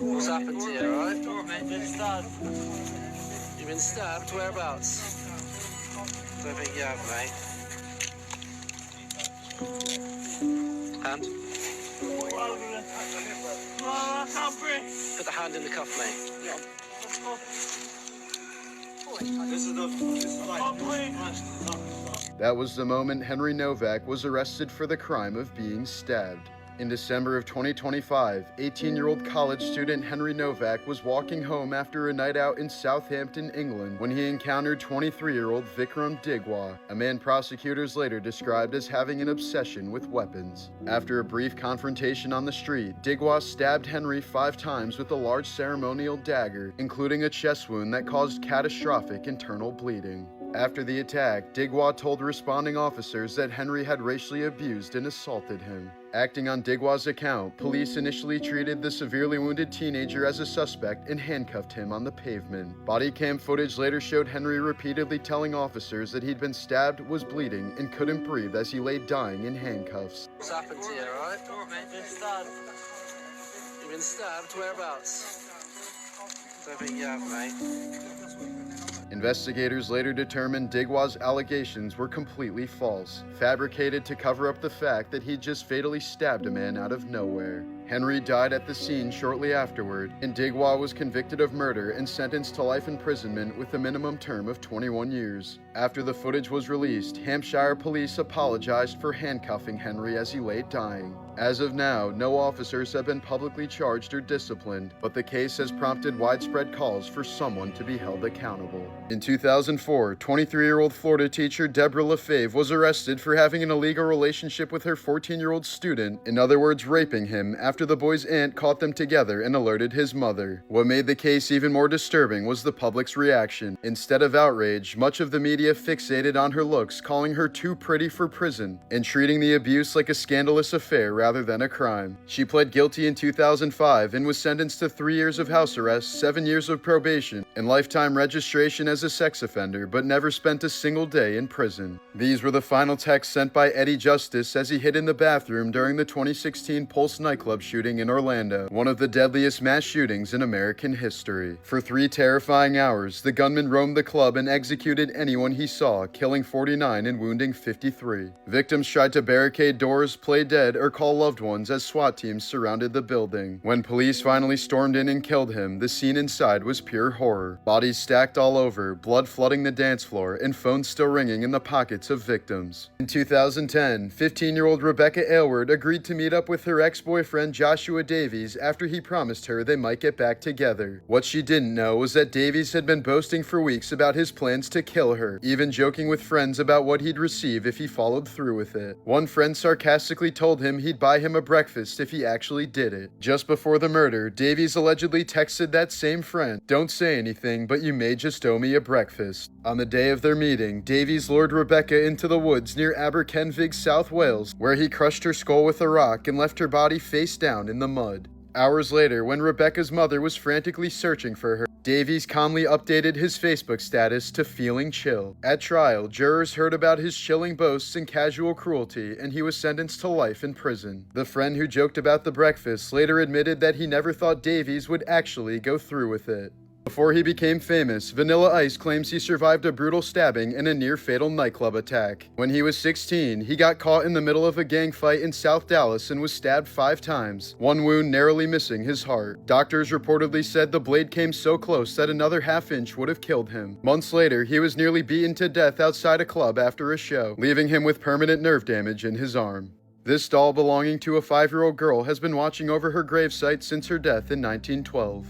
What's happened to you, alright? I've been stabbed. You've been stabbed? Whereabouts? Don't think you have, mate. Hand? I can't breathe. Put the hand in the cuff, mate. That was the moment Henry Novak was arrested for the crime of being stabbed. In December of 2025, 18-year-old college student Henry Novak was walking home after a night out in Southampton, England, when he encountered 23-year-old Vikram Digwa, a man prosecutors later described as having an obsession with weapons. After a brief confrontation on the street, Digwa stabbed Henry 5 times with a large ceremonial dagger, including a chest wound that caused catastrophic internal bleeding. After the attack, Digwa told responding officers that Henry had racially abused and assaulted him. Acting on Digwa's account, police initially treated the severely wounded teenager as a suspect and handcuffed him on the pavement. Body cam footage later showed Henry repeatedly telling officers that he'd been stabbed, was bleeding, and couldn't breathe as he lay dying in handcuffs. What's happened to you, alright? I've been stabbed. You've been stabbed? Whereabouts? Don't think you have, mate. Investigators later determined Digwa's allegations were completely false, fabricated to cover up the fact that he'd just fatally stabbed a man out of nowhere. Henry died at the scene shortly afterward, and Digwa was convicted of murder and sentenced to life imprisonment with a minimum term of 21 years. After the footage was released, Hampshire police apologized for handcuffing Henry as he lay dying. As of now, no officers have been publicly charged or disciplined, but the case has prompted widespread calls for someone to be held accountable. In 2004, 23-year-old Florida teacher Deborah LaFave was arrested for having an illegal relationship with her 14-year-old student, in other words, raping him, after the boy's aunt caught them together and alerted his mother. What made the case even more disturbing was the public's reaction. Instead of outrage, much of the media fixated on her looks, calling her too pretty for prison, and treating the abuse like a scandalous affair rather than a crime. She pled guilty in 2005 and was sentenced to 3 years of house arrest, 7 years of probation, and lifetime registration as a sex offender, but never spent a single day in prison. These were the final texts sent by Eddie Justice as he hid in the bathroom during the 2016 Pulse nightclub shooting in Orlando, one of the deadliest mass shootings in American history. For 3 terrifying hours, the gunman roamed the club and executed anyone he saw, killing 49 and wounding 53. Victims tried to barricade doors, play dead, or call loved ones as SWAT teams surrounded the building. When police finally stormed in and killed him, the scene inside was pure horror. Bodies stacked all over, blood flooding the dance floor, and phones still ringing in the pockets of victims. In 2010, 15-year-old Rebecca Aylward agreed to meet up with her ex-boyfriend Joshua Davies after he promised her they might get back together. What she didn't know was that Davies had been boasting for weeks about his plans to kill her, even joking with friends about what he'd receive if he followed through with it. One friend sarcastically told him he'd buy him a breakfast if he actually did it. Just before the murder, Davies allegedly texted that same friend, "Don't say anything, but you may just owe me a breakfast." On the day of their meeting, Davies lured Rebecca into the woods near Aberkenfig, South Wales, where he crushed her skull with a rock and left her body face down in the mud. Hours later, when Rebecca's mother was frantically searching for her, Davies calmly updated his Facebook status to "feeling chill." At trial, jurors heard about his chilling boasts and casual cruelty, and he was sentenced to life in prison. The friend who joked about the breakfast later admitted that he never thought Davies would actually go through with it. Before he became famous, Vanilla Ice claims he survived a brutal stabbing and a near-fatal nightclub attack. When he was 16, he got caught in the middle of a gang fight in South Dallas and was stabbed 5 times, one wound narrowly missing his heart. Doctors reportedly said the blade came so close that another half-inch would have killed him. Months later, he was nearly beaten to death outside a club after a show, leaving him with permanent nerve damage in his arm. This doll belonging to a 5-year-old girl has been watching over her gravesite since her death in 1912.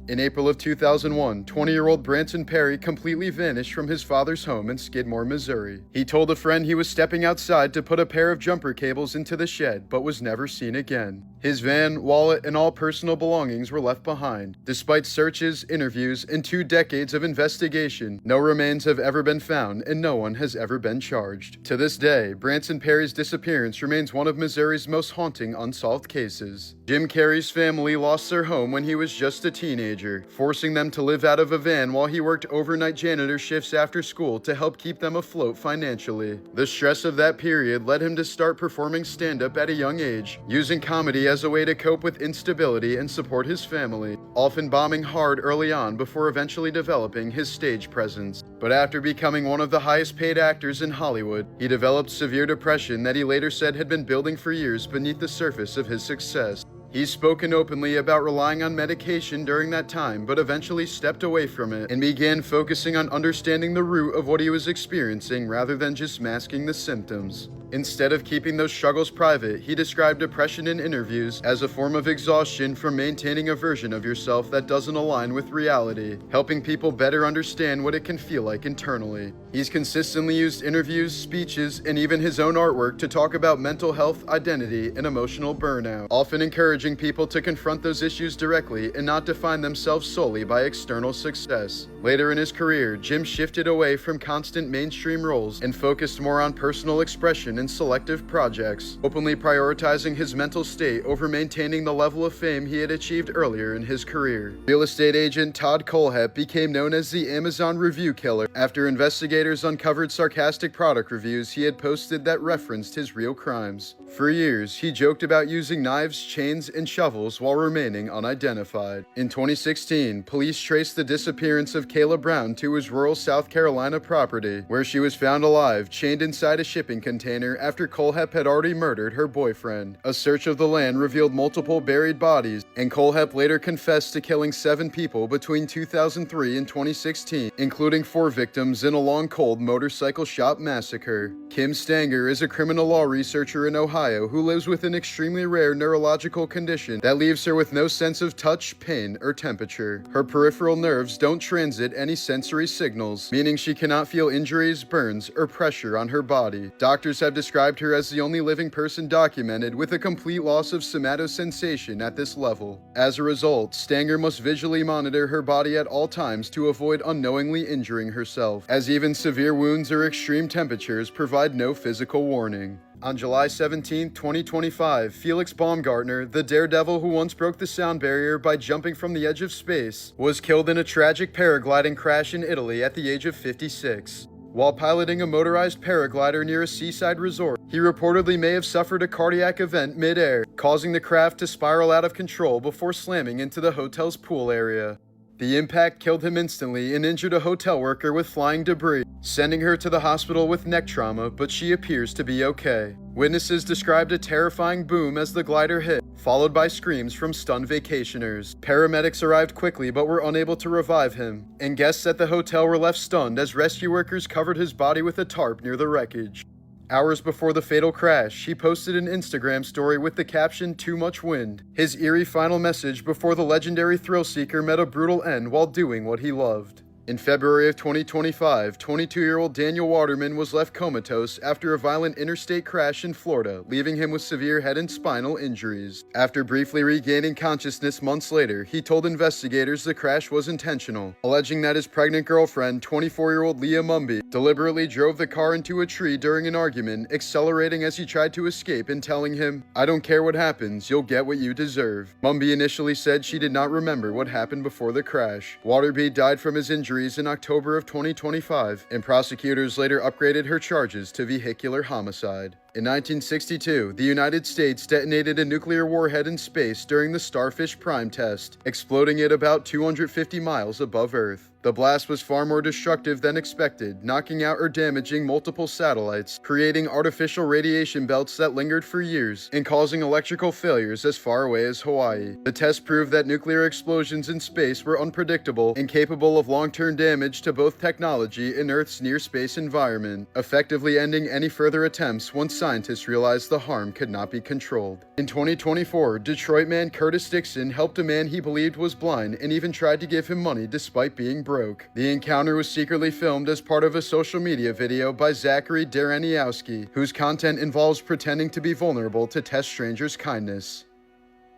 In April of 2001, 20-year-old Branson Perry completely vanished from his father's home in Skidmore, Missouri. He told a friend he was stepping outside to put a pair of jumper cables into the shed, but was never seen again. His van, wallet, and all personal belongings were left behind. Despite searches, interviews, and 2 decades of investigation, no remains have ever been found and no one has ever been charged. To this day, Branson Perry's disappearance remains one of Missouri's most haunting unsolved cases. Jim Carrey's family lost their home when he was just a teenager, forcing them to live out of a van while he worked overnight janitor shifts after school to help keep them afloat financially. The stress of that period led him to start performing stand-up at a young age, using comedy as a way to cope with instability and support his family, often bombing hard early on before eventually developing his stage presence. But after becoming one of the highest paid actors in Hollywood, he developed severe depression that he later said had been building for years beneath the surface of his success. He's spoken openly about relying on medication during that time, but eventually stepped away from it and began focusing on understanding the root of what he was experiencing rather than just masking the symptoms. Instead of keeping those struggles private, he described depression in interviews as a form of exhaustion from maintaining a version of yourself that doesn't align with reality, helping people better understand what it can feel like internally. He's consistently used interviews, speeches, and even his own artwork to talk about mental health, identity, and emotional burnout, often encouraging people to confront those issues directly and not define themselves solely by external success. Later in his career, Jim shifted away from constant mainstream roles and focused more on personal expression and selective projects, openly prioritizing his mental state over maintaining the level of fame he had achieved earlier in his career. Real estate agent Todd Kohlhepp became known as the Amazon Review Killer after investigators uncovered sarcastic product reviews he had posted that referenced his real crimes. For years, he joked about using knives, chains, and shovels while remaining unidentified. In 2016, police traced the disappearance of Kayla Brown to his rural South Carolina property, where she was found alive, chained inside a shipping container after Kohlhepp had already murdered her boyfriend. A search of the land revealed multiple buried bodies, and Kohlhepp later confessed to killing 7 people between 2003 and 2016, including 4 victims in a long cold motorcycle shop massacre. Kim Stanger is a criminal law researcher in Ohio who lives with an extremely rare neurological condition that leaves her with no sense of touch, pain, or temperature. Her peripheral nerves don't transmit any sensory signals, meaning she cannot feel injuries, burns, or pressure on her body. Doctors have described her as the only living person documented with a complete loss of somatosensation at this level. As a result, Stanger must visually monitor her body at all times to avoid unknowingly injuring herself, as even severe wounds or extreme temperatures provide no physical warning. On July 17, 2025, Felix Baumgartner, the daredevil who once broke the sound barrier by jumping from the edge of space, was killed in a tragic paragliding crash in Italy at the age of 56. While piloting a motorized paraglider near a seaside resort, he reportedly may have suffered a cardiac event mid-air, causing the craft to spiral out of control before slamming into the hotel's pool area. The impact killed him instantly and injured a hotel worker with flying debris, sending her to the hospital with neck trauma, but she appears to be okay. Witnesses described a terrifying boom as the glider hit, followed by screams from stunned vacationers. Paramedics arrived quickly but were unable to revive him, and guests at the hotel were left stunned as rescue workers covered his body with a tarp near the wreckage. Hours before the fatal crash, he posted an Instagram story with the caption, "Too much wind," his eerie final message before the legendary thrill-seeker met a brutal end while doing what he loved. In February of 2025, 22-year-old Daniel Waterman was left comatose after a violent interstate crash in Florida, leaving him with severe head and spinal injuries. After briefly regaining consciousness months later, he told investigators the crash was intentional, alleging that his pregnant girlfriend, 24-year-old Leah Mumby, deliberately drove the car into a tree during an argument, accelerating as he tried to escape and telling him, "I don't care what happens, you'll get what you deserve." Mumby initially said she did not remember what happened before the crash. Waterby died from his injuries in October of 2025, and prosecutors later upgraded her charges to vehicular homicide. In 1962, the United States detonated a nuclear warhead in space during the Starfish Prime test, exploding it about 250 miles above Earth. The blast was far more destructive than expected, knocking out or damaging multiple satellites, creating artificial radiation belts that lingered for years, and causing electrical failures as far away as Hawaii. The test proved that nuclear explosions in space were unpredictable and capable of long-term damage to both technology and Earth's near-space environment, effectively ending any further attempts once scientists realized the harm could not be controlled. In 2024, Detroit man Curtis Dixon helped a man he believed was blind and even tried to give him money despite being broke. The encounter was secretly filmed as part of a social media video by Zachary Daraniowski, whose content involves pretending to be vulnerable to test strangers' kindness.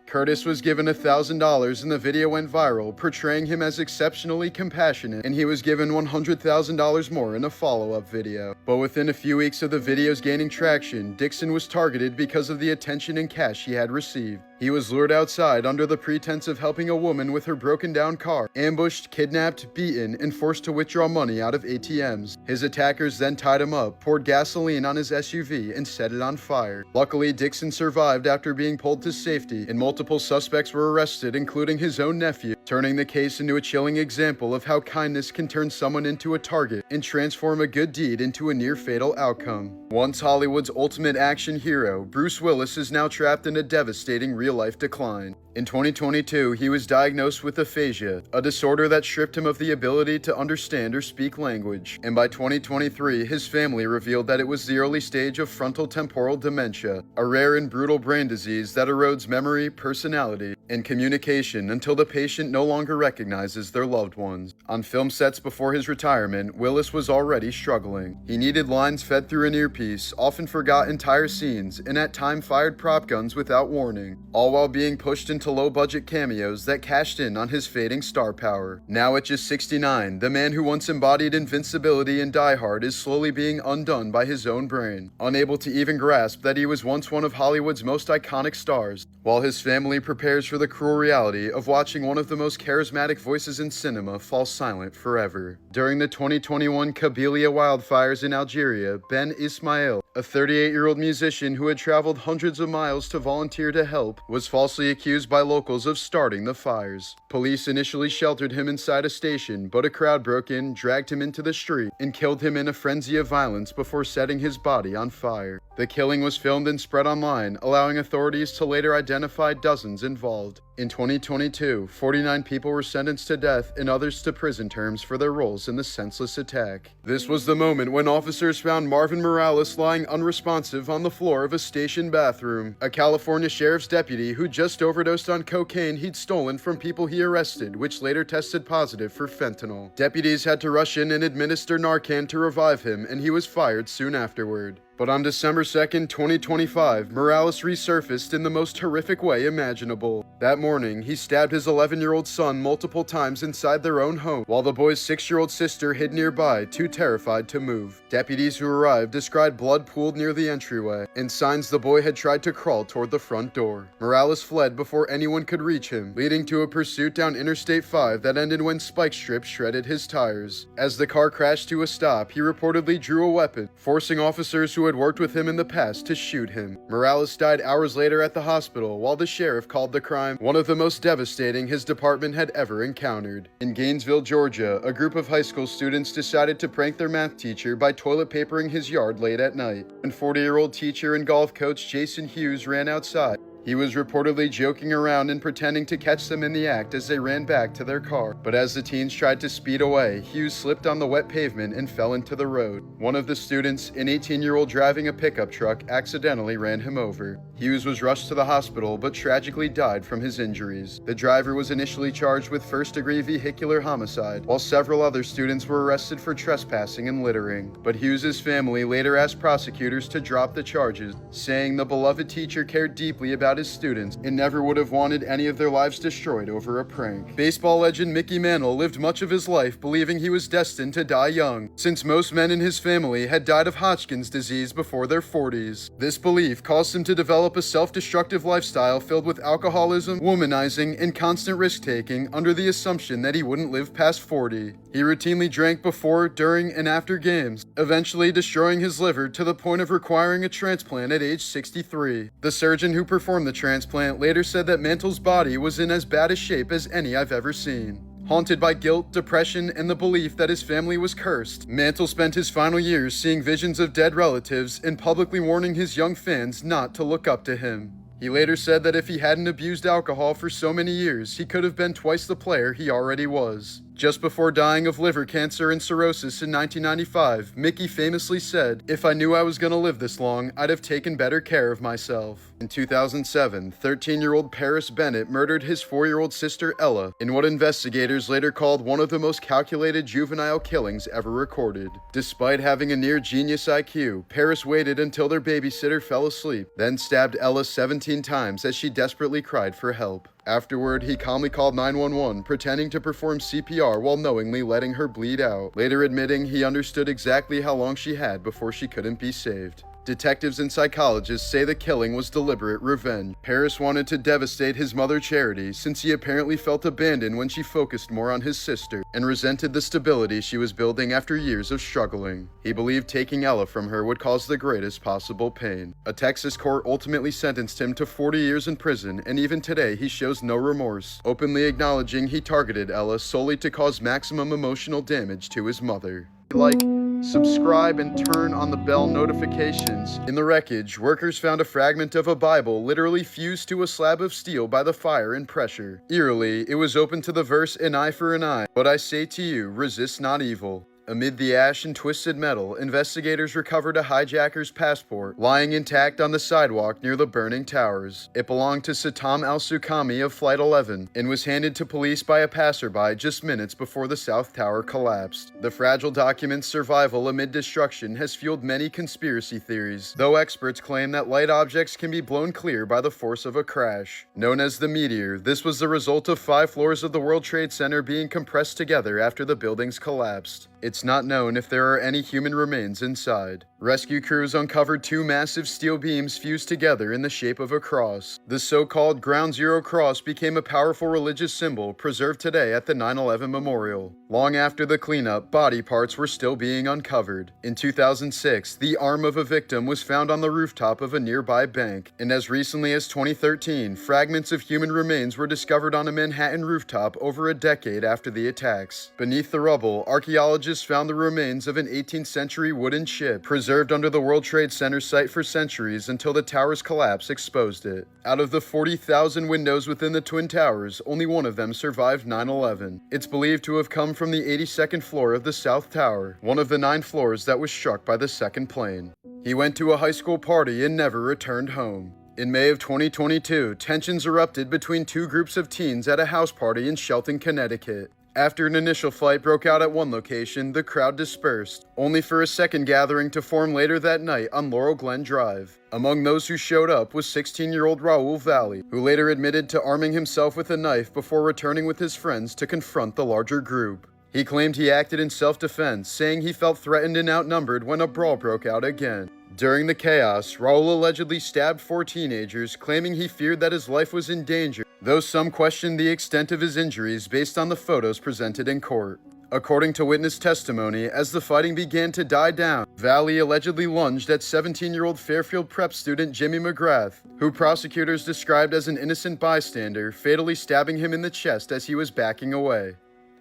Curtis was given $1,000 and the video went viral, portraying him as exceptionally compassionate, and he was given $100,000 more in a follow-up video. But within a few weeks of the videos gaining traction, Dixon was targeted because of the attention and cash he had received. He was lured outside under the pretense of helping a woman with her broken-down car, ambushed, kidnapped, beaten, and forced to withdraw money out of ATMs. His attackers then tied him up, poured gasoline on his SUV, and set it on fire. Luckily, Dixon survived after being pulled to safety, and multiple suspects were arrested, including his own nephew, turning the case into a chilling example of how kindness can turn someone into a target and transform a good deed into a near-fatal outcome. Once Hollywood's ultimate action hero, Bruce Willis is now trapped in a devastating real-life decline. In 2022, he was diagnosed with aphasia, a disorder that stripped him of the ability to understand or speak language. And by 2023, his family revealed that it was the early stage of frontal-temporal dementia, a rare and brutal brain disease that erodes memory, personality, and communication until the patient no longer recognizes their loved ones. On film sets before his retirement, Willis was already struggling. He needed lines fed through an earpiece, often forgot entire scenes, and at times fired prop guns without warning, all while being pushed into low-budget cameos that cashed in on his fading star power. Now at just 69, the man who once embodied invincibility in Die Hard is slowly being undone by his own brain, unable to even grasp that he was once one of Hollywood's most iconic stars, while his family prepares for the cruel reality of watching one of the most charismatic voices in cinema fall silent forever. During the 2021 Kabylia wildfires in Algeria, Ben Ismail, a 38-year-old musician who had traveled hundreds of miles to volunteer to help, was falsely accused by locals of starting the fires. Police initially sheltered him inside a station, but a crowd broke in, dragged him into the street, and killed him in a frenzy of violence before setting his body on fire. The killing was filmed and spread online, allowing authorities to later identify dozens involved. In 2022, 49 people were sentenced to death and others to prison terms for their roles in the senseless attack. This was the moment when officers found Marvin Morales lying unresponsive on the floor of a station bathroom. A California sheriff's deputy who just overdosed on cocaine he'd stolen from people he arrested, which later tested positive for fentanyl. Deputies had to rush in and administer Narcan to revive him, and he was fired soon afterward. But on December 2nd, 2025, Morales resurfaced in the most horrific way imaginable. That morning, he stabbed his 11-year-old son multiple times inside their own home, while the boy's 6-year-old sister hid nearby, too terrified to move. Deputies who arrived described blood pooled near the entryway, and signs the boy had tried to crawl toward the front door. Morales fled before anyone could reach him, leading to a pursuit down Interstate 5 that ended when spike strips shredded his tires. As the car crashed to a stop, he reportedly drew a weapon, forcing officers who had worked with him in the past to shoot him. Morales died hours later at the hospital, while the sheriff called the crime one of the most devastating his department had ever encountered. In Gainesville, Georgia, a group of high school students decided to prank their math teacher by toilet papering his yard late at night. When 40-year-old teacher and golf coach Jason Hughes ran outside, he was reportedly joking around and pretending to catch them in the act as they ran back to their car. But as the teens tried to speed away, Hughes slipped on the wet pavement and fell into the road. One of the students, an 18-year-old driving a pickup truck, accidentally ran him over. Hughes was rushed to the hospital but tragically died from his injuries. The driver was initially charged with first-degree vehicular homicide, while several other students were arrested for trespassing and littering. But Hughes's family later asked prosecutors to drop the charges, saying the beloved teacher cared deeply about his students and never would have wanted any of their lives destroyed over a prank. Baseball legend Mickey Mantle lived much of his life believing he was destined to die young, since most men in his family had died of Hodgkin's disease before their 40s. This belief caused him to develop a self-destructive lifestyle filled with alcoholism, womanizing, and constant risk-taking under the assumption that he wouldn't live past 40. He routinely drank before, during, and after games, eventually destroying his liver to the point of requiring a transplant at age 63. The surgeon who performed the transplant later said that Mantle's body was in as bad a shape as any I've ever seen. Haunted by guilt, depression, and the belief that his family was cursed, Mantle spent his final years seeing visions of dead relatives and publicly warning his young fans not to look up to him. He later said that if he hadn't abused alcohol for so many years, he could have been twice the player he already was. Just before dying of liver cancer and cirrhosis in 1995, Mickey famously said, "If I knew I was gonna live this long, I'd have taken better care of myself." In 2007, 13-year-old Paris Bennett murdered his 4-year-old sister Ella in what investigators later called one of the most calculated juvenile killings ever recorded. Despite having a near-genius IQ, Paris waited until their babysitter fell asleep, then stabbed Ella 17 times as she desperately cried for help. Afterward, he calmly called 911, pretending to perform CPR while knowingly letting her bleed out, later admitting he understood exactly how long she had before she couldn't be saved. Detectives and psychologists say the killing was deliberate revenge. Harris wanted to devastate his mother Charity since he apparently felt abandoned when she focused more on his sister and resented the stability she was building after years of struggling. He believed taking Ella from her would cause the greatest possible pain. A Texas court ultimately sentenced him to 40 years in prison, and even today he shows no remorse, openly acknowledging he targeted Ella solely to cause maximum emotional damage to his mother. Like, subscribe, and turn on the bell notifications. In the wreckage, workers found a fragment of a Bible literally fused to a slab of steel by the fire and pressure. Eerily, it was open to the verse, "An eye for an eye, but I say to you, resist not evil." Amid the ash and twisted metal, investigators recovered a hijacker's passport lying intact on the sidewalk near the burning towers. It belonged to Satam al-Sukami of Flight 11 and was handed to police by a passerby just minutes before the South Tower collapsed. The fragile document's survival amid destruction has fueled many conspiracy theories, though experts claim that light objects can be blown clear by the force of a crash. Known as the meteor, this was the result of 5 floors of the World Trade Center being compressed together after the buildings collapsed. It's not known if there are any human remains inside. Rescue crews uncovered 2 massive steel beams fused together in the shape of a cross. The so-called Ground Zero Cross became a powerful religious symbol preserved today at the 9/11 Memorial. Long after the cleanup, body parts were still being uncovered. In 2006, the arm of a victim was found on the rooftop of a nearby bank, and as recently as 2013, fragments of human remains were discovered on a Manhattan rooftop over a decade after the attacks. Beneath the rubble, archaeologists found the remains of an 18th century wooden ship, preserved under the World Trade Center site for centuries until the tower's collapse exposed it. Out of the 40,000 windows within the Twin Towers, only one of them survived 9/11. It's believed to have come from the 82nd floor of the South Tower, one of the 9 floors that was struck by the second plane. He went to a high school party and never returned home. In May of 2022, tensions erupted between 2 groups of teens at a house party in Shelton, Connecticut. After an initial fight broke out at one location, the crowd dispersed, only for a second gathering to form later that night on Laurel Glen Drive. Among those who showed up was 16-year-old Raul Valley, who later admitted to arming himself with a knife before returning with his friends to confront the larger group. He claimed he acted in self-defense, saying he felt threatened and outnumbered when a brawl broke out again. During the chaos, Raul allegedly stabbed 4 teenagers, claiming he feared that his life was in danger, though some questioned the extent of his injuries based on the photos presented in court. According to witness testimony, as the fighting began to die down, Valley allegedly lunged at 17-year-old Fairfield Prep student Jimmy McGrath, who prosecutors described as an innocent bystander, fatally stabbing him in the chest as he was backing away.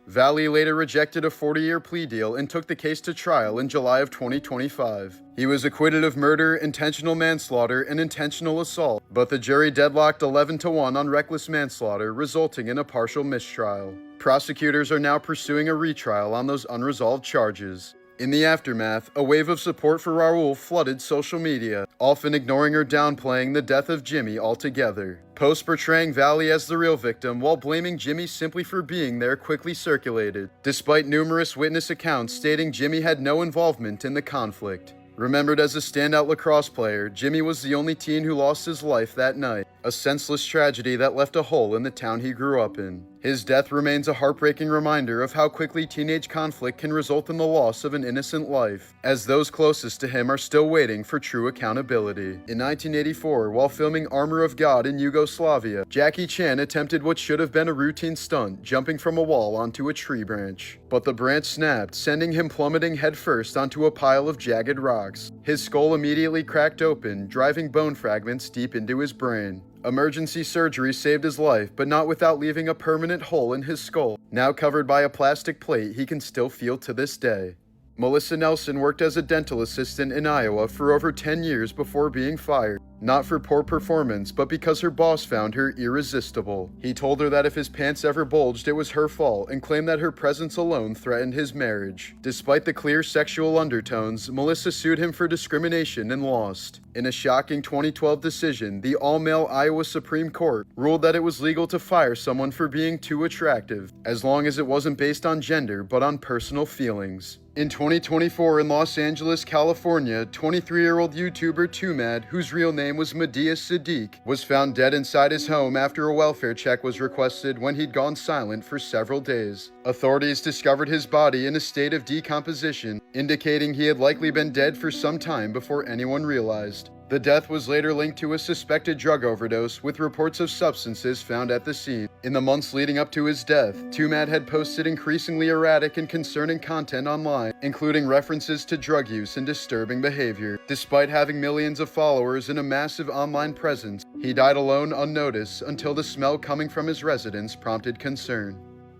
Valley later rejected a 40-year plea deal and took the case to trial in July of 2025. He was acquitted of murder, intentional manslaughter, and intentional assault, but the jury deadlocked 11-1 on reckless manslaughter, resulting in a partial mistrial. Prosecutors are now pursuing a retrial on those unresolved charges. In the aftermath, a wave of support for Raul flooded social media, often ignoring or downplaying the death of Jimmy altogether. Posts portraying Valley as the real victim while blaming Jimmy simply for being there quickly circulated, despite numerous witness accounts stating Jimmy had no involvement in the conflict. Remembered as a standout lacrosse player, Jimmy was the only teen who lost his life that night, a senseless tragedy that left a hole in the town he grew up in. His death remains a heartbreaking reminder of how quickly teenage conflict can result in the loss of an innocent life, as those closest to him are still waiting for true accountability. In 1984, while filming Armor of God in Yugoslavia, Jackie Chan attempted what should have been a routine stunt, jumping from a wall onto a tree branch. But the branch snapped, sending him plummeting headfirst onto a pile of jagged rocks. His skull immediately cracked open, driving bone fragments deep into his brain. Emergency surgery saved his life, but not without leaving a permanent hole in his skull. Now covered by a plastic plate he can still feel to this day. Melissa Nelson worked as a dental assistant in Iowa for over 10 years before being fired. Not for poor performance, but because her boss found her irresistible. He told her that if his pants ever bulged, it was her fault, and claimed that her presence alone threatened his marriage. Despite the clear sexual undertones, Melissa sued him for discrimination and lost. In a shocking 2012 decision, the all-male Iowa Supreme Court ruled that it was legal to fire someone for being too attractive, as long as it wasn't based on gender, but on personal feelings. In 2024 in Los Angeles, California, 23-year-old YouTuber Too Mad, whose real name name was Medea Sadiq, was found dead inside his home after a welfare check was requested when he'd gone silent for several days. Authorities discovered his body in a state of decomposition, indicating he had likely been dead for some time before anyone realized. The death was later linked to a suspected drug overdose, with reports of substances found at the scene. In the months leading up to his death, Tumad had posted increasingly erratic and concerning content online, including references to drug use and disturbing behavior. Despite having millions of followers and a massive online presence, he died alone unnoticed until the smell coming from his residence prompted concern.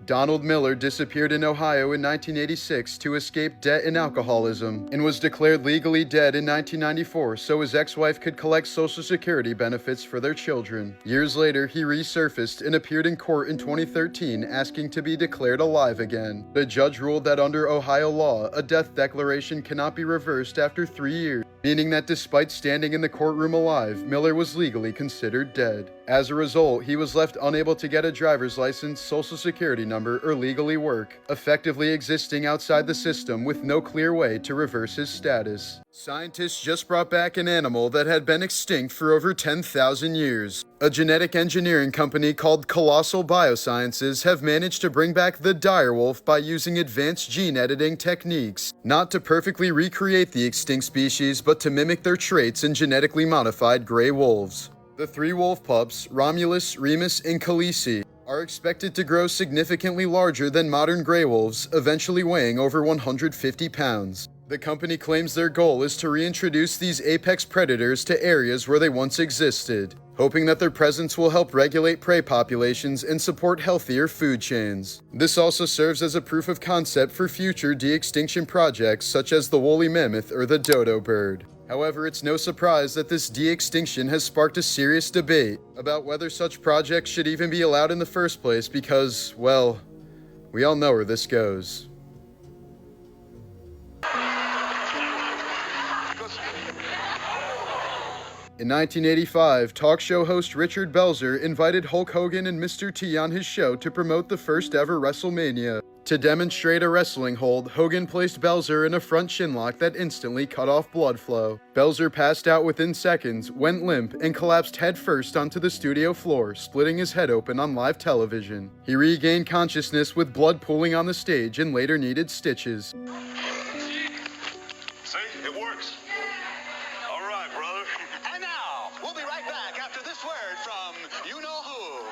Donald Miller disappeared in Ohio in 1986 to escape debt and alcoholism, and was declared legally dead in 1994 so his ex-wife could collect Social Security benefits for their children. Years later, he resurfaced and appeared in court in 2013 asking to be declared alive again. The judge ruled that under Ohio law, a death declaration cannot be reversed after 3 years, meaning that despite standing in the courtroom alive, Miller was legally considered dead. As a result, he was left unable to get a driver's license, Social Security number, or legally work, effectively existing outside the system with no clear way to reverse his status. Scientists just brought back an animal that had been extinct for over 10,000 years. A genetic engineering company called Colossal Biosciences have managed to bring back the direwolf by using advanced gene editing techniques, not to perfectly recreate the extinct species, but to mimic their traits in genetically modified gray wolves. The 3 wolf pups, Romulus, Remus, and Khaleesi, are expected to grow significantly larger than modern gray wolves, eventually weighing over 150 pounds. The company claims their goal is to reintroduce these apex predators to areas where they once existed, hoping that their presence will help regulate prey populations and support healthier food chains. This also serves as a proof of concept for future de-extinction projects such as the woolly mammoth or the dodo bird. However, it's no surprise that this de-extinction has sparked a serious debate about whether such projects should even be allowed in the first place because, well, we all know where this goes. In 1985, talk show host Richard Belzer invited Hulk Hogan and Mr. T on his show to promote the first ever WrestleMania. To demonstrate a wrestling hold, Hogan placed Belzer in a front shinlock that instantly cut off blood flow. Belzer passed out within seconds, went limp, and collapsed headfirst onto the studio floor, splitting his head open on live television. He regained consciousness with blood pooling on the stage and later needed stitches. See, it works. All right, brother. And now, we'll be right back after this word from you-know-who.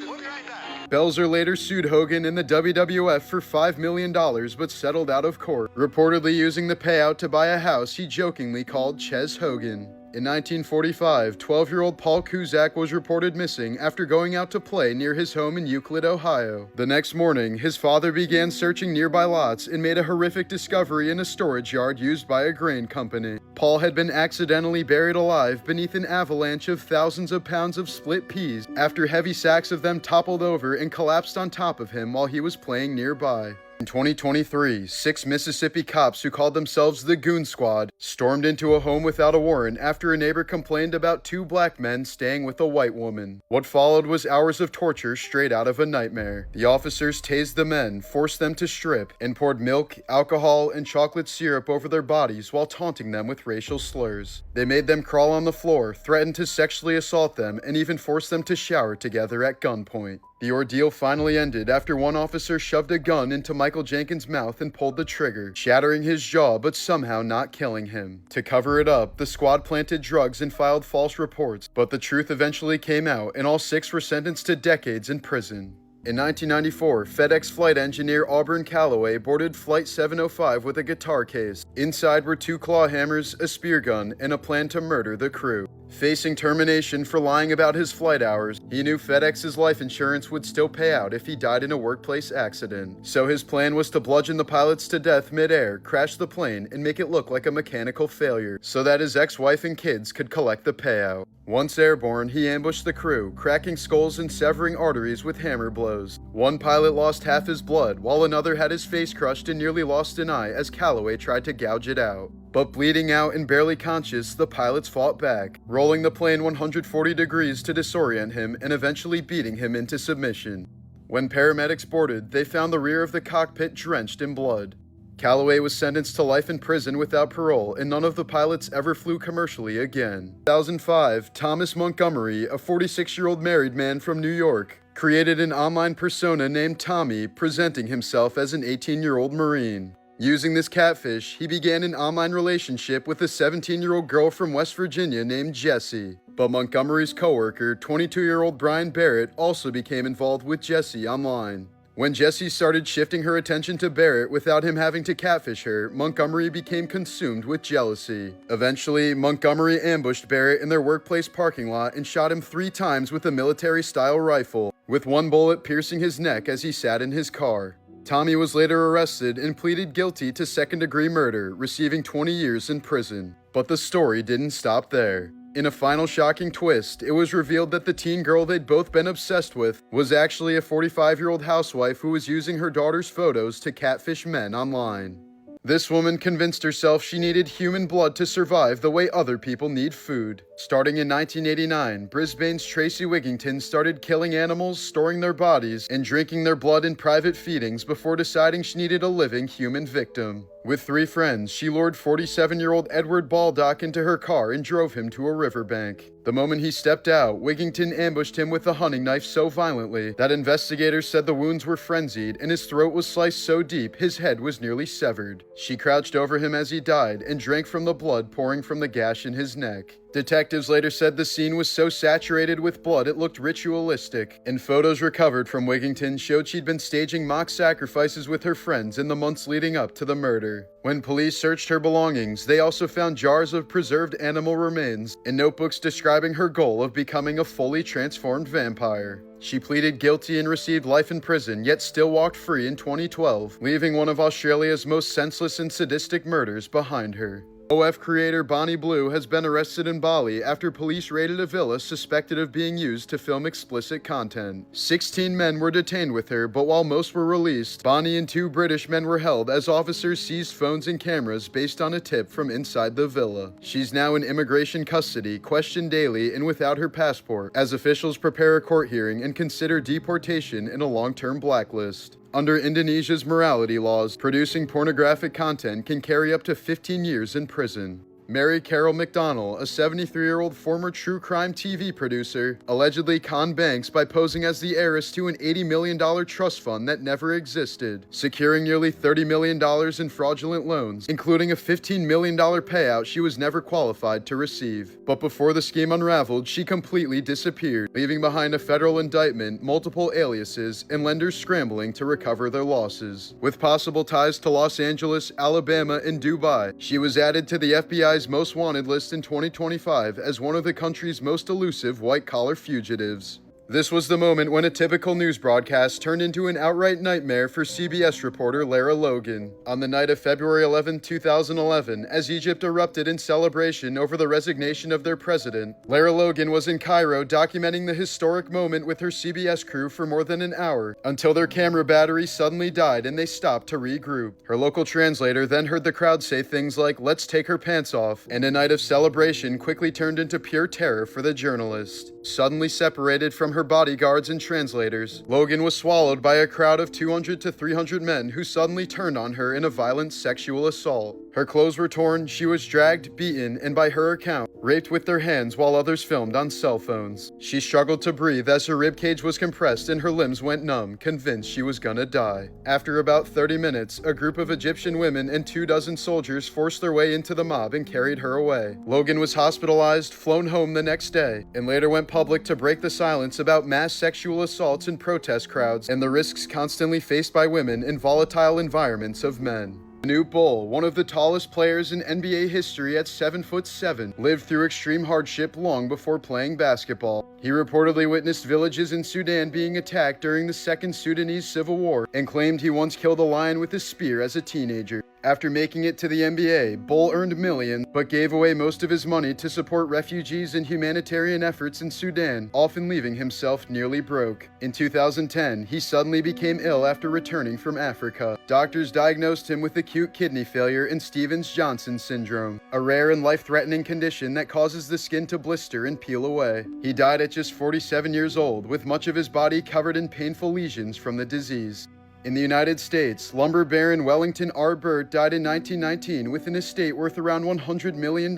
We'll be right back. Belzer later sued Hogan and the WWF for $5 million but settled out of court, reportedly using the payout to buy a house he jokingly called Ches Hogan. In 1945, 12-year-old Paul Cusack was reported missing after going out to play near his home in Euclid, Ohio. The next morning, his father began searching nearby lots and made a horrific discovery in a storage yard used by a grain company. Paul had been accidentally buried alive beneath an avalanche of thousands of pounds of split peas after heavy sacks of them toppled over and collapsed on top of him while he was playing nearby. In 2023, 6 Mississippi cops who called themselves the Goon Squad stormed into a home without a warrant after a neighbor complained about 2 black men staying with a white woman. What followed was hours of torture straight out of a nightmare. The officers tased the men, forced them to strip, and poured milk, alcohol, and chocolate syrup over their bodies while taunting them with racial slurs. They made them crawl on the floor, threatened to sexually assault them, and even forced them to shower together at gunpoint. The ordeal finally ended after one officer shoved a gun into Michael Jenkins' mouth and pulled the trigger, shattering his jaw but somehow not killing him. To cover it up, the squad planted drugs and filed false reports, but the truth eventually came out and all 6 were sentenced to decades in prison. In 1994, FedEx flight engineer Auburn Calloway boarded Flight 705 with a guitar case. Inside were 2 claw hammers, a spear gun, and a plan to murder the crew. Facing termination for lying about his flight hours, he knew FedEx's life insurance would still pay out if he died in a workplace accident. So his plan was to bludgeon the pilots to death mid-air, crash the plane, and make it look like a mechanical failure, so that his ex-wife and kids could collect the payout. Once airborne, he ambushed the crew, cracking skulls and severing arteries with hammer blows. One pilot lost half his blood, while another had his face crushed and nearly lost an eye as Calloway tried to gouge it out. But bleeding out and barely conscious, the pilots fought back, rolling the plane 140 degrees to disorient him and eventually beating him into submission. When paramedics boarded, they found the rear of the cockpit drenched in blood. Calloway was sentenced to life in prison without parole, and none of the pilots ever flew commercially again. 2005, Thomas Montgomery, a 46-year-old married man from New York, created an online persona named Tommy, presenting himself as an 18-year-old Marine. Using this catfish, he began an online relationship with a 17-year-old girl from West Virginia named Jessie. But Montgomery's coworker, 22-year-old Brian Barrett, also became involved with Jessie online. When Jessie started shifting her attention to Barrett without him having to catfish her, Montgomery became consumed with jealousy. Eventually, Montgomery ambushed Barrett in their workplace parking lot and shot him 3 times with a military-style rifle, with one bullet piercing his neck as he sat in his car. Tommy was later arrested and pleaded guilty to second-degree murder, receiving 20 years in prison. But the story didn't stop there. In a final shocking twist, it was revealed that the teen girl they'd both been obsessed with was actually a 45-year-old housewife who was using her daughter's photos to catfish men online. This woman convinced herself she needed human blood to survive the way other people need food. Starting in 1989, Brisbane's Tracy Wigington started killing animals, storing their bodies, and drinking their blood in private feedings before deciding she needed a living human victim. With 3 friends, she lured 47-year-old Edward Baldock into her car and drove him to a riverbank. The moment he stepped out, Wigington ambushed him with a hunting knife so violently that investigators said the wounds were frenzied and his throat was sliced so deep his head was nearly severed. She crouched over him as he died and drank from the blood pouring from the gash in his neck. Detectives later said the scene was so saturated with blood it looked ritualistic, and photos recovered from Wigington showed she'd been staging mock sacrifices with her friends in the months leading up to the murder. When police searched her belongings, they also found jars of preserved animal remains and notebooks describing her goal of becoming a fully transformed vampire. She pleaded guilty and received life in prison, yet still walked free in 2012, leaving one of Australia's most senseless and sadistic murders behind her. OF creator Bonnie Blue has been arrested in Bali after police raided a villa suspected of being used to film explicit content. 16 men were detained with her, but while most were released, Bonnie and 2 British men were held as officers seized phones and cameras based on a tip from inside the villa. She's now in immigration custody, questioned daily and without her passport, as officials prepare a court hearing and consider deportation in a long-term blacklist. Under Indonesia's morality laws, producing pornographic content can carry up to 15 years in prison. Mary Carol McDonnell, a 73-year-old former true crime TV producer, allegedly conned banks by posing as the heiress to an $80 million trust fund that never existed, securing nearly $30 million in fraudulent loans, including a $15 million payout she was never qualified to receive. But before the scheme unraveled, she completely disappeared, leaving behind a federal indictment, multiple aliases, and lenders scrambling to recover their losses. With possible ties to Los Angeles, Alabama, and Dubai, she was added to the FBI's most wanted list in 2025 as one of the country's most elusive white-collar fugitives. This was the moment when a typical news broadcast turned into an outright nightmare for CBS reporter Lara Logan. On the night of February 11, 2011, as Egypt erupted in celebration over the resignation of their president, Lara Logan was in Cairo documenting the historic moment with her CBS crew for more than an hour, until their camera battery suddenly died and they stopped to regroup. Her local translator then heard the crowd say things like, "Let's take her pants off," and a night of celebration quickly turned into pure terror for the journalist. Suddenly separated from her bodyguards and translators, Logan was swallowed by a crowd of 200 to 300 men who suddenly turned on her in a violent sexual assault. Her clothes were torn, she was dragged, beaten, and by her account, raped with their hands while others filmed on cell phones. She struggled to breathe as her ribcage was compressed and her limbs went numb, convinced she was gonna die. After about 30 minutes, a group of Egyptian women and 24 soldiers forced their way into the mob and carried her away. Logan was hospitalized, flown home the next day, and later went public to break the silence about mass sexual assaults in protest crowds and the risks constantly faced by women in volatile environments of men. Manute Bol, one of the tallest players in NBA history at 7'7", lived through extreme hardship long before playing basketball. He reportedly witnessed villages in Sudan being attacked during the Second Sudanese Civil War and claimed he once killed a lion with a spear as a teenager. After making it to the NBA, Bol earned millions, but gave away most of his money to support refugees and humanitarian efforts in Sudan, often leaving himself nearly broke. In 2010, he suddenly became ill after returning from Africa. Doctors diagnosed him with acute kidney failure and Stevens-Johnson syndrome, a rare and life-threatening condition that causes the skin to blister and peel away. He died at just 47 years old, with much of his body covered in painful lesions from the disease. In the United States, lumber baron Wellington R. Burt died in 1919 with an estate worth around $100 million,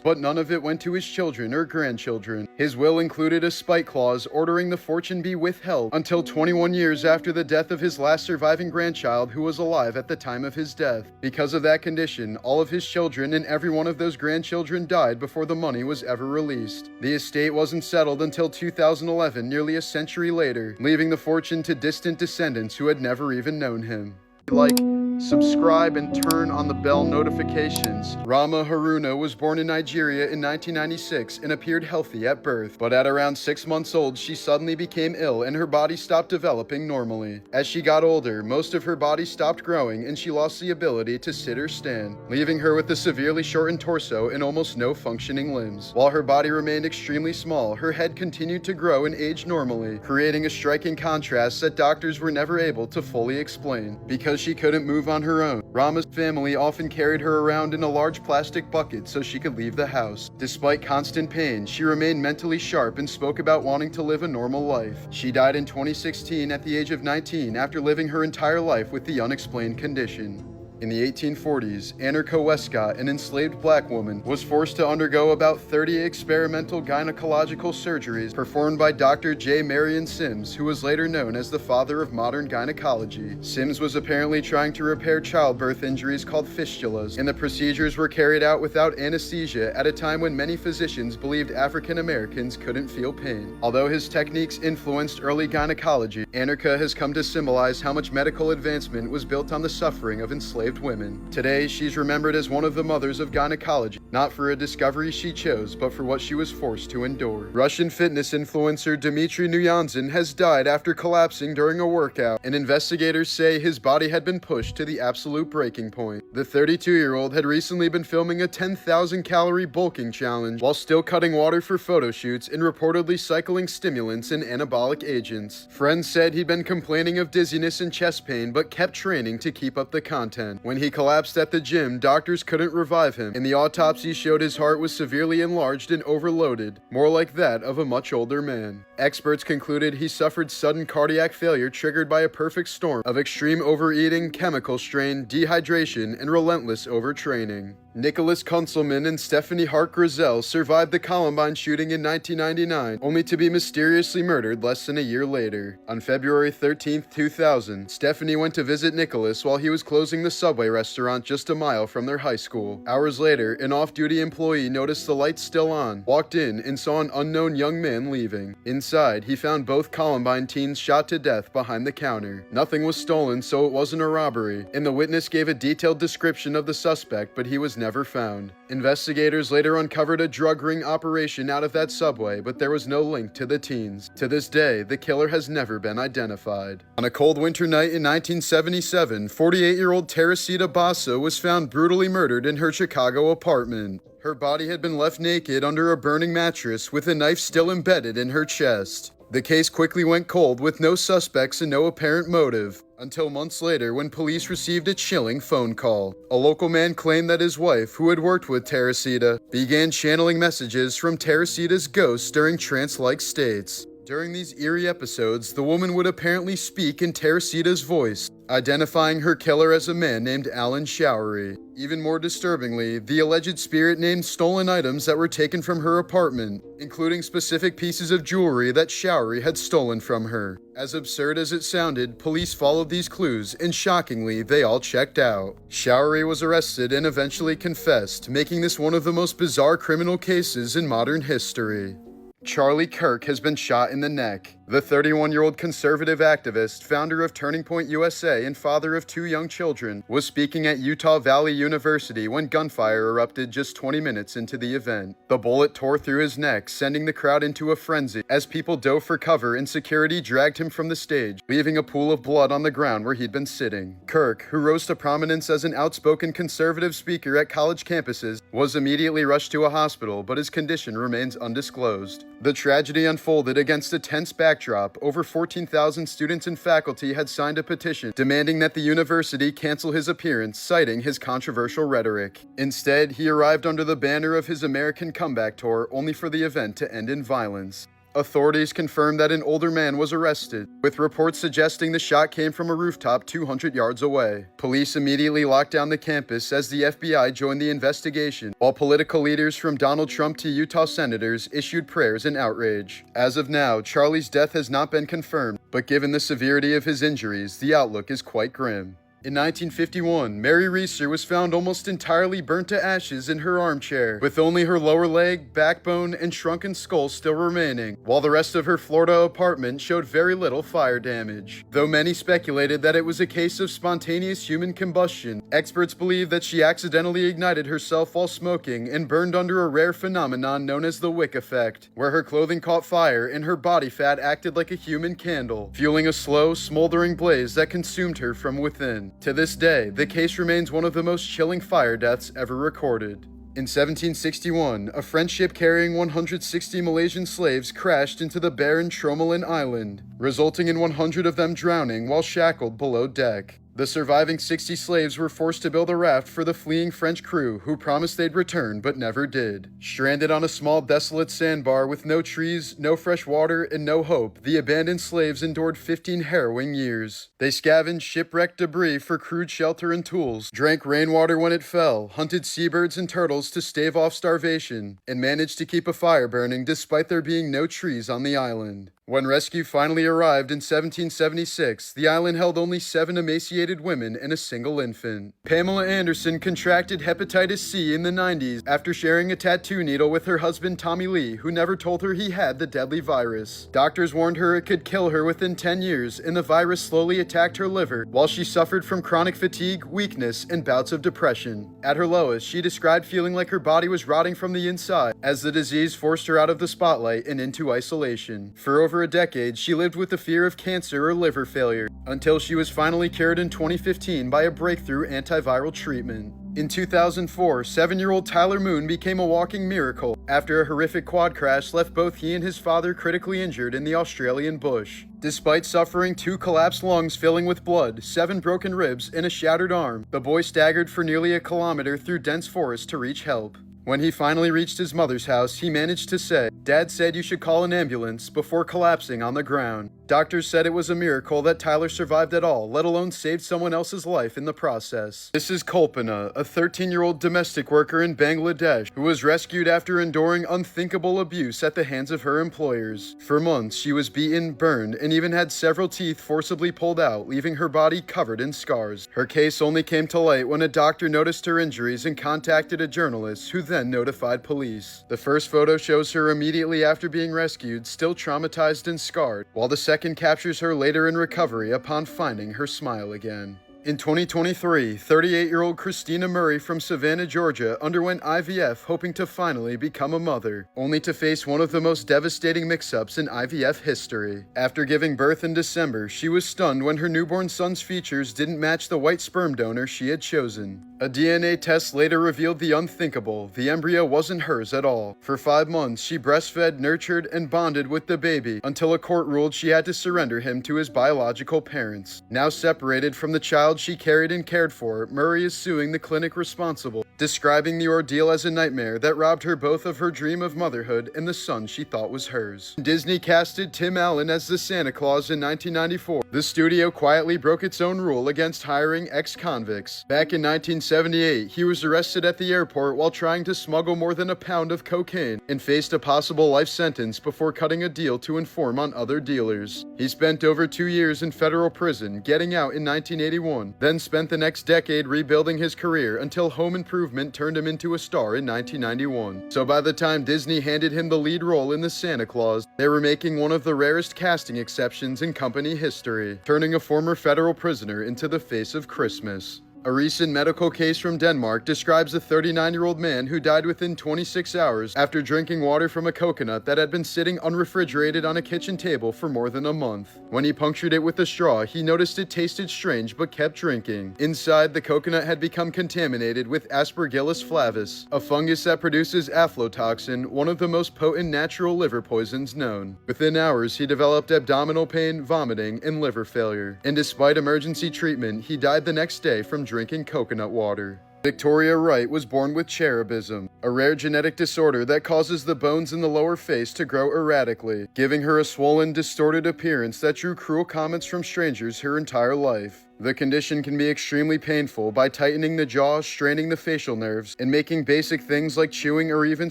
but none of it went to his children or grandchildren. His will included a spite clause ordering the fortune be withheld until 21 years after the death of his last surviving grandchild who was alive at the time of his death. Because of that condition, all of his children and every one of those grandchildren died before the money was ever released. The estate wasn't settled until 2011, nearly a century later, leaving the fortune to distant descendants who had never even known him. Like, subscribe, and turn on the bell notifications. Rama Haruna was born in Nigeria in 1996 and appeared healthy at birth, but at around 6 months old, she suddenly became ill and her body stopped developing normally. As she got older, most of her body stopped growing and she lost the ability to sit or stand, leaving her with a severely shortened torso and almost no functioning limbs. While her body remained extremely small, her head continued to grow and age normally, creating a striking contrast that doctors were never able to fully explain. Because she couldn't move on her own, Rama's family often carried her around in a large plastic bucket so she could leave the house. Despite constant pain, she remained mentally sharp and spoke about wanting to live a normal life. She died in 2016 at the age of 19 after living her entire life with the unexplained condition. In the 1840s, Anarcha Westcott, an enslaved black woman, was forced to undergo about 30 experimental gynecological surgeries performed by Dr. J. Marion Sims, who was later known as the father of modern gynecology. Sims was apparently trying to repair childbirth injuries called fistulas, and the procedures were carried out without anesthesia at a time when many physicians believed African Americans couldn't feel pain. Although his techniques influenced early gynecology, Anarcha has come to symbolize how much medical advancement was built on the suffering of enslaved women. Today, she's remembered as one of the mothers of gynecology, not for a discovery she chose, but for what she was forced to endure. Russian fitness influencer Dmitry Nuyanzin has died after collapsing during a workout, and investigators say his body had been pushed to the absolute breaking point. The 32-year-old had recently been filming a 10,000-calorie bulking challenge while still cutting water for photo shoots and reportedly cycling stimulants and anabolic agents. Friends said he'd been complaining of dizziness and chest pain, but kept training to keep up the content. When he collapsed at the gym, doctors couldn't revive him, and the autopsy showed his heart was severely enlarged and overloaded, more like that of a much older man. Experts concluded he suffered sudden cardiac failure triggered by a perfect storm of extreme overeating, chemical strain, dehydration, and relentless overtraining. Nicholas Kunzelman and Stephanie Hart Grizel survived the Columbine shooting in 1999, only to be mysteriously murdered less than a year later. On February 13, 2000, Stephanie went to visit Nicholas while he was closing the Subway restaurant just a mile from their high school. Hours later, an off-duty employee noticed the lights still on, walked in, and saw an unknown young man leaving. Inside, he found both Columbine teens shot to death behind the counter. Nothing was stolen, so it wasn't a robbery, and the witness gave a detailed description of the suspect, but he was never found. Investigators later uncovered a drug ring operation out of that Subway, but there was no link to the teens. To this day, the killer has never been identified. On a cold winter night in 1977, 48-year-old Teresita Basso was found brutally murdered in her Chicago apartment. Her body had been left naked under a burning mattress with a knife still embedded in her chest. The case quickly went cold with no suspects and no apparent motive, until months later when police received a chilling phone call. A local man claimed that his wife, who had worked with Teresita, began channeling messages from Teresita's ghost during trance-like states. During these eerie episodes, the woman would apparently speak in Teresita's voice, identifying her killer as a man named Alan Showery. Even more disturbingly, the alleged spirit named stolen items that were taken from her apartment, including specific pieces of jewelry that Showery had stolen from her. As absurd as it sounded, police followed these clues, and shockingly, they all checked out. Showery was arrested and eventually confessed, making this one of the most bizarre criminal cases in modern history. Charlie Kirk has been shot in the neck. The 31-year-old conservative activist, founder of Turning Point USA and father of 2 young children, was speaking at Utah Valley University when gunfire erupted just 20 minutes into the event. The bullet tore through his neck, sending the crowd into a frenzy as people dove for cover and security dragged him from the stage, leaving a pool of blood on the ground where he'd been sitting. Kirk, who rose to prominence as an outspoken conservative speaker at college campuses, was immediately rushed to a hospital, but his condition remains undisclosed. The tragedy unfolded against a tense backdrop. Over 14,000 students and faculty had signed a petition demanding that the university cancel his appearance, citing his controversial rhetoric. Instead, he arrived under the banner of his American Comeback Tour, only for the event to end in violence. Authorities confirmed that an older man was arrested, with reports suggesting the shot came from a rooftop 200 yards away. Police immediately locked down the campus as the FBI joined the investigation, while political leaders from Donald Trump to Utah senators issued prayers in outrage. As of now, Charlie's death has not been confirmed, but given the severity of his injuries, the outlook is quite grim. In 1951, Mary Reeser was found almost entirely burnt to ashes in her armchair, with only her lower leg, backbone, and shrunken skull still remaining, while the rest of her Florida apartment showed very little fire damage. Though many speculated that it was a case of spontaneous human combustion, experts believe that she accidentally ignited herself while smoking and burned under a rare phenomenon known as the wick effect, where her clothing caught fire and her body fat acted like a human candle, fueling a slow, smoldering blaze that consumed her from within. To this day, the case remains one of the most chilling fire deaths ever recorded. In 1761, a French ship carrying 160 Malaysian slaves crashed into the barren Tromelin Island, resulting in 100 of them drowning while shackled below deck. The surviving 60 slaves were forced to build a raft for the fleeing French crew, who promised they'd return but never did. Stranded on a small desolate sandbar with no trees, no fresh water, and no hope, the abandoned slaves endured 15 harrowing years. They scavenged shipwrecked debris for crude shelter and tools, drank rainwater when it fell, hunted seabirds and turtles to stave off starvation, and managed to keep a fire burning despite there being no trees on the island. When rescue finally arrived in 1776, the island held only 7 emaciated women and a single infant. Pamela Anderson contracted hepatitis C in the 90s after sharing a tattoo needle with her husband Tommy Lee, who never told her he had the deadly virus. Doctors warned her it could kill her within 10 years, and the virus slowly attacked her liver, while she suffered from chronic fatigue, weakness, and bouts of depression. At her lowest, she described feeling like her body was rotting from the inside, as the disease forced her out of the spotlight and into isolation. For over a decade, she lived with the fear of cancer or liver failure, until she was finally cured in 2015 by a breakthrough antiviral treatment. In 2004, 7-year-old Tyler Moon became a walking miracle after a horrific quad crash left both he and his father critically injured in the Australian bush. Despite suffering 2 collapsed lungs filling with blood, 7 broken ribs, and a shattered arm, the boy staggered for nearly a kilometer through dense forest to reach help. When he finally reached his mother's house, he managed to say, "Dad said you should call an ambulance," before collapsing on the ground. Doctors said it was a miracle that Tyler survived at all, let alone saved someone else's life in the process. This is Kalpana, a 13-year-old domestic worker in Bangladesh who was rescued after enduring unthinkable abuse at the hands of her employers. For months, she was beaten, burned, and even had several teeth forcibly pulled out, leaving her body covered in scars. Her case only came to light when a doctor noticed her injuries and contacted a journalist, who then notified police. The first photo shows her immediately after being rescued, still traumatized and scarred, while the second captures her later in recovery upon finding her smile again. In 2023, 38-year-old Christina Murray from Savannah, Georgia underwent IVF hoping to finally become a mother, only to face one of the most devastating mix-ups in IVF history. After giving birth in December, she was stunned when her newborn son's features didn't match the white sperm donor she had chosen. A DNA test later revealed the unthinkable. The embryo wasn't hers at all. For 5 months, she breastfed, nurtured, and bonded with the baby until a court ruled she had to surrender him to his biological parents. Now separated from the child she carried and cared for, Murray is suing the clinic responsible, describing the ordeal as a nightmare that robbed her both of her dream of motherhood and the son she thought was hers. Disney casted Tim Allen as the Santa Claus in 1994. The studio quietly broke its own rule against hiring ex-convicts. Back in 1978, he was arrested at the airport while trying to smuggle more than a pound of cocaine and faced a possible life sentence before cutting a deal to inform on other dealers. He spent over 2 years in federal prison, getting out in 1981, then spent the next decade rebuilding his career until Home Improvement turned him into a star in 1991. So by the time Disney handed him the lead role in The Santa Claus, they were making one of the rarest casting exceptions in company history, turning a former federal prisoner into the face of Christmas. A recent medical case from Denmark describes a 39-year-old man who died within 26 hours after drinking water from a coconut that had been sitting unrefrigerated on a kitchen table for more than a month. When he punctured it with a straw, he noticed it tasted strange but kept drinking. Inside, the coconut had become contaminated with Aspergillus flavus, a fungus that produces aflatoxin, one of the most potent natural liver poisons known. Within hours, he developed abdominal pain, vomiting, and liver failure. And despite emergency treatment, he died the next day from drinking coconut water. Victoria Wright was born with cherubism, a rare genetic disorder that causes the bones in the lower face to grow erratically, giving her a swollen, distorted appearance that drew cruel comments from strangers her entire life. The condition can be extremely painful by tightening the jaw, straining the facial nerves, and making basic things like chewing or even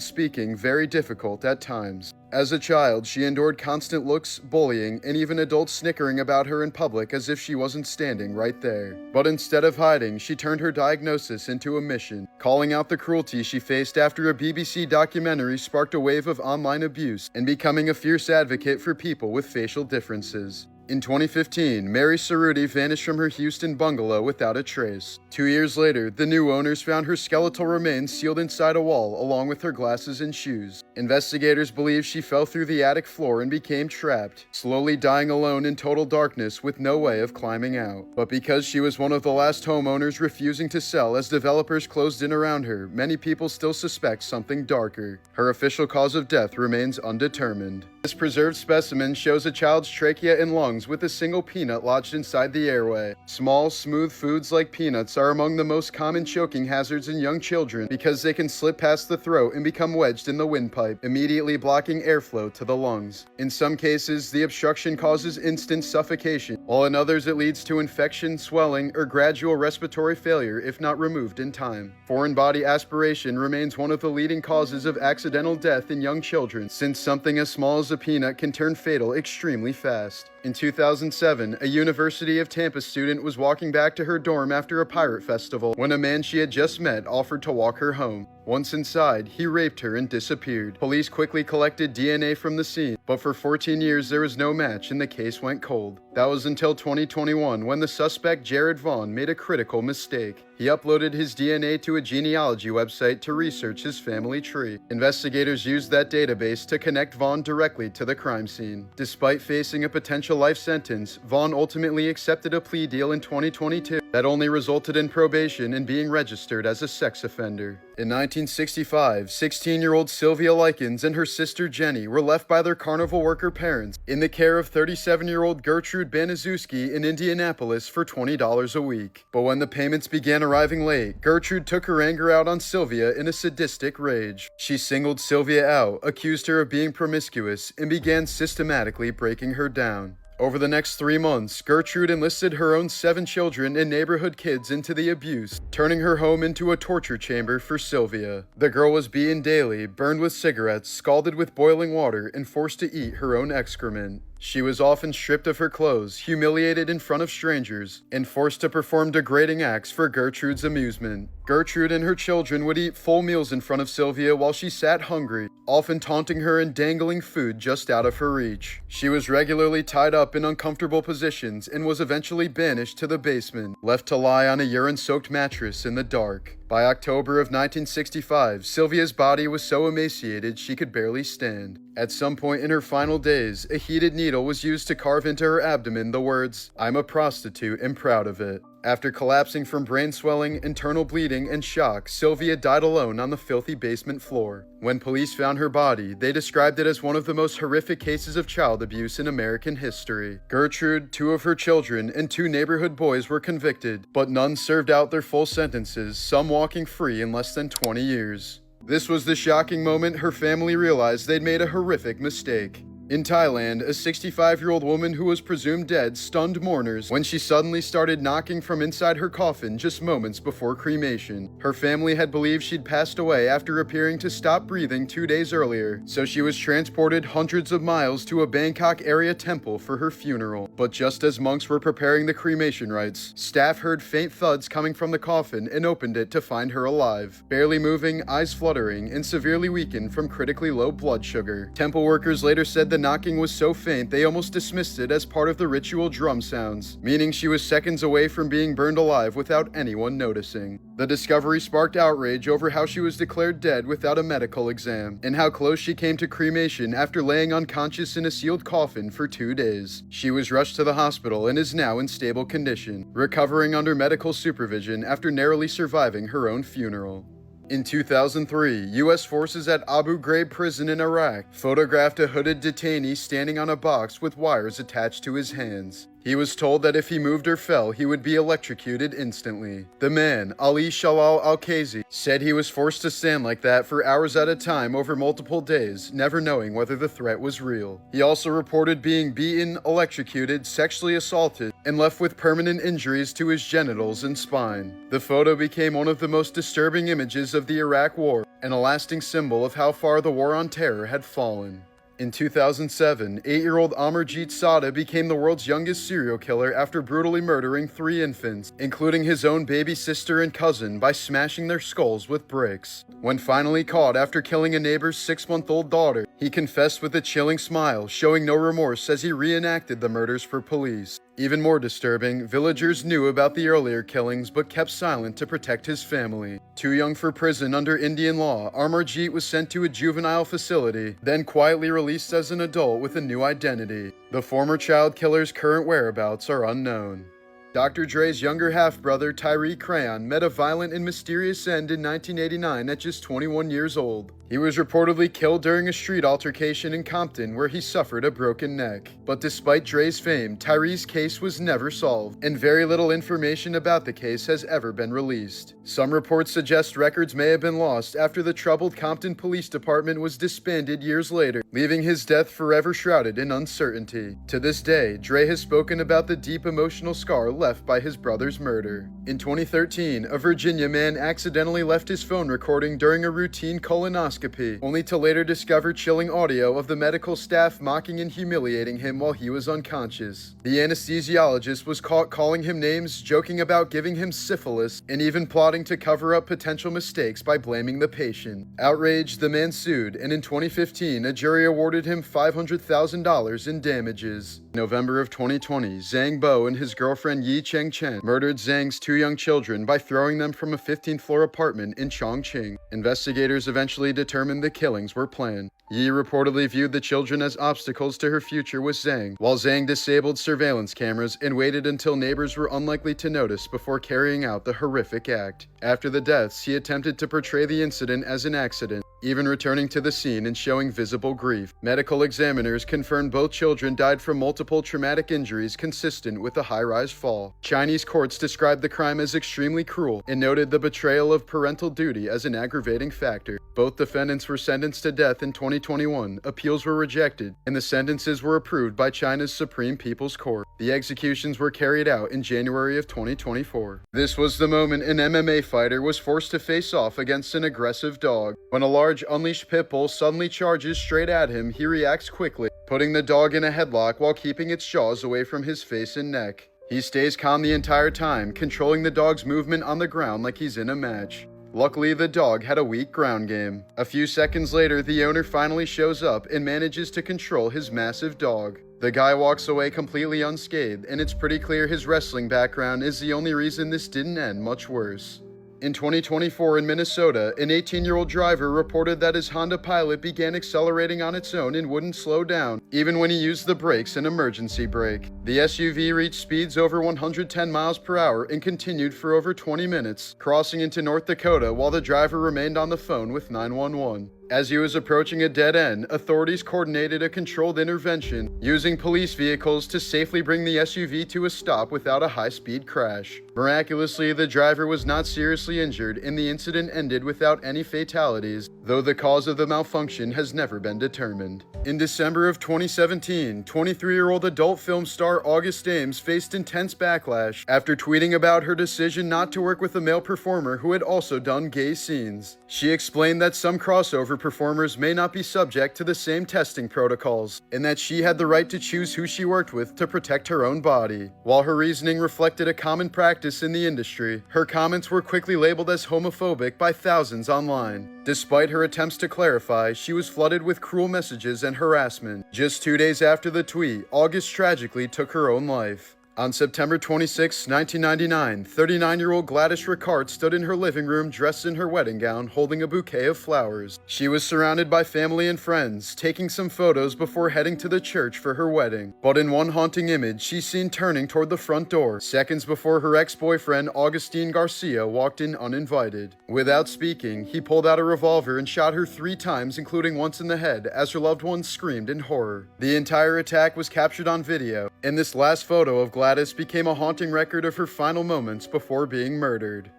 speaking very difficult at times. As a child, she endured constant looks, bullying, and even adults snickering about her in public as if she wasn't standing right there. But instead of hiding, she turned her diagnosis into a mission, calling out the cruelty she faced after a BBC documentary sparked a wave of online abuse and becoming a fierce advocate for people with facial differences. In 2015, Mary Cerruti vanished from her Houston bungalow without a trace. 2 years later, the new owners found her skeletal remains sealed inside a wall along with her glasses and shoes. Investigators believe she fell through the attic floor and became trapped, slowly dying alone in total darkness with no way of climbing out. But because she was one of the last homeowners refusing to sell as developers closed in around her, many people still suspect something darker. Her official cause of death remains undetermined. This preserved specimen shows a child's trachea and lungs with a single peanut lodged inside the airway. Small, smooth foods like peanuts are among the most common choking hazards in young children because they can slip past the throat and become wedged in the windpipe, immediately blocking airflow to the lungs. In some cases, the obstruction causes instant suffocation, while in others it leads to infection, swelling, or gradual respiratory failure if not removed in time. Foreign body aspiration remains one of the leading causes of accidental death in young children, since something as small as a peanut can turn fatal extremely fast. In 2007, a University of Tampa student was walking back to her dorm after a pirate festival when a man she had just met offered to walk her home. Once inside, he raped her and disappeared. Police quickly collected DNA from the scene, but for 14 years there was no match and the case went cold. That was until 2021 when the suspect Jared Vaughn made a critical mistake. He uploaded his DNA to a genealogy website to research his family tree. Investigators used that database to connect Vaughn directly to the crime scene. Despite facing a potential life sentence, Vaughn ultimately accepted a plea deal in 2022 that only resulted in probation and being registered as a sex offender. In 1965, 16-year-old Sylvia Likens and her sister Jenny were left by their carnival worker parents in the care of 37-year-old Gertrude Baniszewski in Indianapolis for $20 a week. But when the payments began arriving late, Gertrude took her anger out on Sylvia in a sadistic rage. She singled Sylvia out, accused her of being promiscuous, and began systematically breaking her down. Over the next 3 months, Gertrude enlisted her own 7 children and neighborhood kids into the abuse, turning her home into a torture chamber for Sylvia. The girl was beaten daily, burned with cigarettes, scalded with boiling water, and forced to eat her own excrement. She was often stripped of her clothes, humiliated in front of strangers, and forced to perform degrading acts for Gertrude's amusement. Gertrude and her children would eat full meals in front of Sylvia while she sat hungry, often taunting her and dangling food just out of her reach. She was regularly tied up in uncomfortable positions and was eventually banished to the basement, left to lie on a urine-soaked mattress in the dark. By October of 1965, Sylvia's body was so emaciated she could barely stand. At some point in her final days, a heated needle was used to carve into her abdomen the words, "I'm a prostitute and proud of it." After collapsing from brain swelling, internal bleeding, and shock, Sylvia died alone on the filthy basement floor. When police found her body, they described it as one of the most horrific cases of child abuse in American history. Gertrude, 2 of her children, and 2 neighborhood boys were convicted, but none served out their full sentences, some walking free in less than 20 years. This was the shocking moment her family realized they'd made a horrific mistake. In Thailand, a 65-year-old woman who was presumed dead stunned mourners when she suddenly started knocking from inside her coffin just moments before cremation. Her family had believed she'd passed away after appearing to stop breathing 2 days earlier, so she was transported hundreds of miles to a Bangkok area temple for her funeral. But just as monks were preparing the cremation rites, staff heard faint thuds coming from the coffin and opened it to find her alive, barely moving, eyes fluttering, and severely weakened from critically low blood sugar. Temple workers later said the knocking was so faint they almost dismissed it as part of the ritual drum sounds, meaning she was seconds away from being burned alive without anyone noticing. The discovery sparked outrage over how she was declared dead without a medical exam, and how close she came to cremation after laying unconscious in a sealed coffin for 2 days. She was rushed to the hospital and is now in stable condition, recovering under medical supervision after narrowly surviving her own funeral. In 2003, U.S. forces at Abu Ghraib prison in Iraq photographed a hooded detainee standing on a box with wires attached to his hands. He was told that if he moved or fell, he would be electrocuted instantly. The man, Ali Shalal Al-Kazi, said he was forced to stand like that for hours at a time over multiple days, never knowing whether the threat was real. He also reported being beaten, electrocuted, sexually assaulted, and left with permanent injuries to his genitals and spine. The photo became one of the most disturbing images of the Iraq War and a lasting symbol of how far the war on terror had fallen. In 2007, 8-year-old Amarjeet Sada became the world's youngest serial killer after brutally murdering 3 infants, including his own baby sister and cousin, by smashing their skulls with bricks. When finally caught after killing a neighbor's 6-month-old daughter, he confessed with a chilling smile, showing no remorse as he reenacted the murders for police. Even more disturbing, villagers knew about the earlier killings but kept silent to protect his family. Too young for prison under Indian law, Amarjeet was sent to a juvenile facility, then quietly released as an adult with a new identity. The former child killer's current whereabouts are unknown. Dr. Dre's younger half-brother, Tyree Crayon, met a violent and mysterious end in 1989 at just 21 years old. He was reportedly killed during a street altercation in Compton where he suffered a broken neck. But despite Dre's fame, Tyree's case was never solved, and very little information about the case has ever been released. Some reports suggest records may have been lost after the troubled Compton Police Department was disbanded years later, leaving his death forever shrouded in uncertainty. To this day, Dre has spoken about the deep emotional scar left by his brother's murder. In 2013, a Virginia man accidentally left his phone recording during a routine colonoscopy, only to later discover chilling audio of the medical staff mocking and humiliating him while he was unconscious. The anesthesiologist was caught calling him names, joking about giving him syphilis, and even plotting to cover up potential mistakes by blaming the patient. Outraged, the man sued, and in 2015, a jury awarded him $500,000 in damages. In November of 2020, Zhang Bo and his girlfriend Yi Cheng Chen murdered Zhang's 2 young children by throwing them from a 15th-floor apartment in Chongqing. Investigators eventually determined the killings were planned. Yi reportedly viewed the children as obstacles to her future with Zhang, while Zhang disabled surveillance cameras and waited until neighbors were unlikely to notice before carrying out the horrific act. After the deaths, he attempted to portray the incident as an accident, even returning to the scene and showing visible grief. Medical examiners confirmed both children died from multiple traumatic injuries consistent with a high-rise fall. Chinese courts described the crime as extremely cruel and noted the betrayal of parental duty as an aggravating factor. Both defendants were sentenced to death in 2021, appeals were rejected, and the sentences were approved by China's Supreme People's Court. The executions were carried out in January of 2024. This was the moment an MMA fighter was forced to face off against an aggressive dog. When a large unleashed pit bull suddenly charges straight at him, he reacts quickly, putting the dog in a headlock while keeping its jaws away from his face and neck. He stays calm the entire time, controlling the dog's movement on the ground like he's in a match. Luckily, the dog had a weak ground game. A few seconds later, the owner finally shows up and manages to control his massive dog. The guy walks away completely unscathed, and it's pretty clear his wrestling background is the only reason this didn't end much worse. In 2024 in Minnesota, an 18-year-old driver reported that his Honda Pilot began accelerating on its own and wouldn't slow down, even when he used the brakes and emergency brake. The SUV reached speeds over 110 miles per hour and continued for over 20 minutes, crossing into North Dakota while the driver remained on the phone with 911. As he was approaching a dead end, authorities coordinated a controlled intervention, using police vehicles to safely bring the SUV to a stop without a high-speed crash. Miraculously, the driver was not seriously injured, and the incident ended without any fatalities, though the cause of the malfunction has never been determined. In December of 2017, 23-year-old adult film star August Ames faced intense backlash after tweeting about her decision not to work with a male performer who had also done gay scenes. She explained that some crossover performers may not be subject to the same testing protocols, and that she had the right to choose who she worked with to protect her own body. While her reasoning reflected a common practice in the industry, her comments were quickly labeled as homophobic by thousands online. Despite her attempts to clarify, she was flooded with cruel messages and harassment. Just 2 days after the tweet, August tragically took her own life. On September 26, 1999, 39-year-old Gladys Ricard stood in her living room dressed in her wedding gown, holding a bouquet of flowers. She was surrounded by family and friends, taking some photos before heading to the church for her wedding. But in one haunting image, she's seen turning toward the front door, seconds before her ex-boyfriend Augustine Garcia walked in uninvited. Without speaking, he pulled out a revolver and shot her 3 times, including once in the head, as her loved one screamed in horror. The entire attack was captured on video, and this last photo of Gladys became a haunting record of her final moments before being murdered.